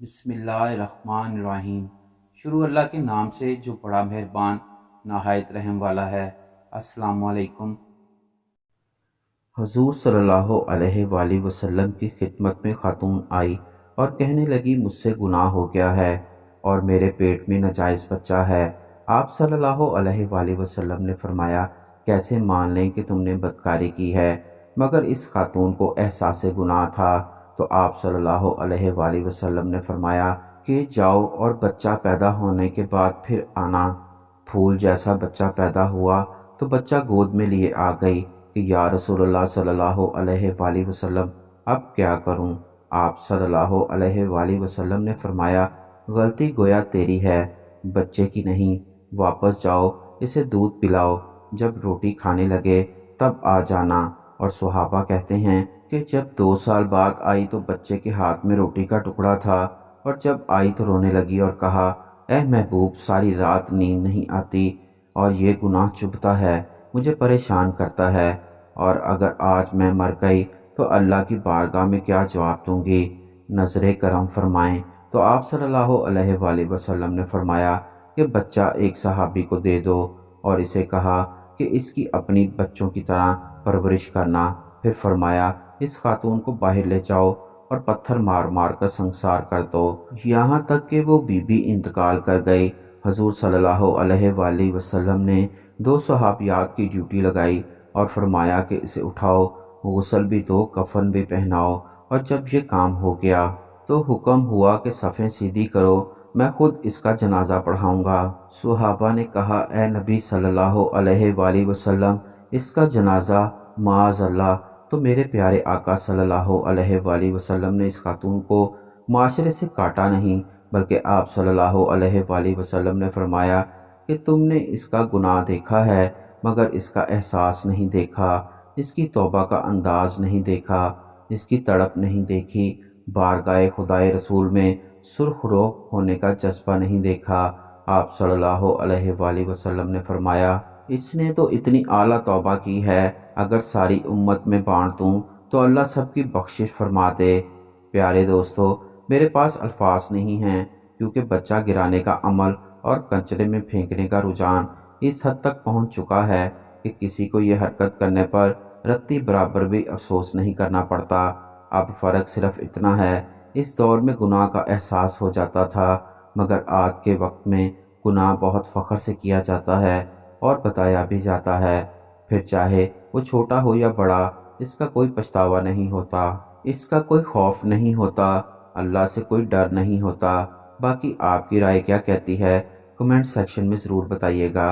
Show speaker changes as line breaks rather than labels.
بسم اللہ الرحمن الرحیم۔ شروع اللہ کے نام سے جو بڑا مہربان نہایت رحم والا ہے۔ السلام علیکم۔ حضور صلی اللہ علیہ وآلہ وسلم کی خدمت میں خاتون آئی اور کہنے لگی مجھ سے گناہ ہو گیا ہے اور میرے پیٹ میں ناجائز بچہ ہے۔ آپ صلی اللہ علیہ وآلہ وسلم نے فرمایا کیسے مان لیں کہ تم نے بدکاری کی ہے، مگر اس خاتون کو احساس گناہ تھا۔ تو آپ صلی اللہ علیہ وآلہ وسلم نے فرمایا کہ جاؤ اور بچہ پیدا ہونے کے بعد پھر آنا۔ پھول جیسا بچہ پیدا ہوا تو بچہ گود میں لیے آ گئی کہ یا رسول اللہ صلی اللہ علیہ وآلہ وسلم اب کیا کروں؟ آپ صلی اللہ علیہ وآلہ وسلم نے فرمایا غلطی گویا تیری ہے، بچے کی نہیں، واپس جاؤ، اسے دودھ پلاؤ، جب روٹی کھانے لگے تب آ جانا۔ اور صحابہ کہتے ہیں کہ جب 2 سال بعد آئی تو بچے کے ہاتھ میں روٹی کا ٹکڑا تھا، اور جب آئی تو رونے لگی اور کہا اے محبوب ساری رات نیند نہیں آتی اور یہ گناہ چبھتا ہے، مجھے پریشان کرتا ہے، اور اگر آج میں مر گئی تو اللہ کی بارگاہ میں کیا جواب دوں گی؟ نظر کرم فرمائیں۔ تو آپ صلی اللہ علیہ وآلہ وسلم نے فرمایا کہ بچہ ایک صحابی کو دے دو، اور اسے کہا کہ اس کی اپنی بچوں کی طرح پرورش کرنا۔ پھر فرمایا اس خاتون کو باہر لے جاؤ اور پتھر مار مار کر سنسار کر دو، یہاں تک کہ وہ بی بی انتقال کر گئی۔ حضور صلی اللہ علیہ وآلہ وسلم نے 2 صحابیات کی ڈیوٹی لگائی اور فرمایا کہ اسے اٹھاؤ، غسل بھی دو، کفن بھی پہناؤ، اور جب یہ کام ہو گیا تو حکم ہوا کہ صفیں سیدھی کرو، میں خود اس کا جنازہ پڑھاؤں گا۔ صحابہ نے کہا اے نبی صلی اللہ علیہ وآلہ وسلم اس کا جنازہ معاذ اللہ، تو میرے پیارے آقا صلی اللہ علیہ وآلہ وسلم نے اس خاتون کو معاشرے سے کاٹا نہیں، بلکہ آپ صلی اللہ علیہ وآلہ وسلم نے فرمایا کہ تم نے اس کا گناہ دیکھا ہے مگر اس کا احساس نہیں دیکھا، اس کی توبہ کا انداز نہیں دیکھا، اس کی تڑپ نہیں دیکھی، بارگاہ خدائے رسول میں سرخ رو ہونے کا جذبہ نہیں دیکھا۔ آپ صلی اللہ علیہ وآلہ وسلم نے فرمایا اس نے تو اتنی اعلیٰ توبہ کی ہے، اگر ساری امت میں بانٹ دوں تو اللہ سب کی بخشش فرما دے۔ پیارے دوستو، میرے پاس الفاظ نہیں ہیں، کیونکہ بچہ گرانے کا عمل اور کنچرے میں پھینکنے کا رجحان اس حد تک پہنچ چکا ہے کہ کسی کو یہ حرکت کرنے پر رتی برابر بھی افسوس نہیں کرنا پڑتا۔ اب فرق صرف اتنا ہے، اس دور میں گناہ کا احساس ہو جاتا تھا، مگر آج کے وقت میں گناہ بہت فخر سے کیا جاتا ہے اور بتایا بھی جاتا ہے، پھر چاہے وہ چھوٹا ہو یا بڑا، اس کا کوئی پچھتاوا نہیں ہوتا، اس کا کوئی خوف نہیں ہوتا، اللہ سے کوئی ڈر نہیں ہوتا۔ باقی آپ کی رائے کیا کہتی ہے؟ کمنٹ سیکشن میں ضرور بتائیے گا۔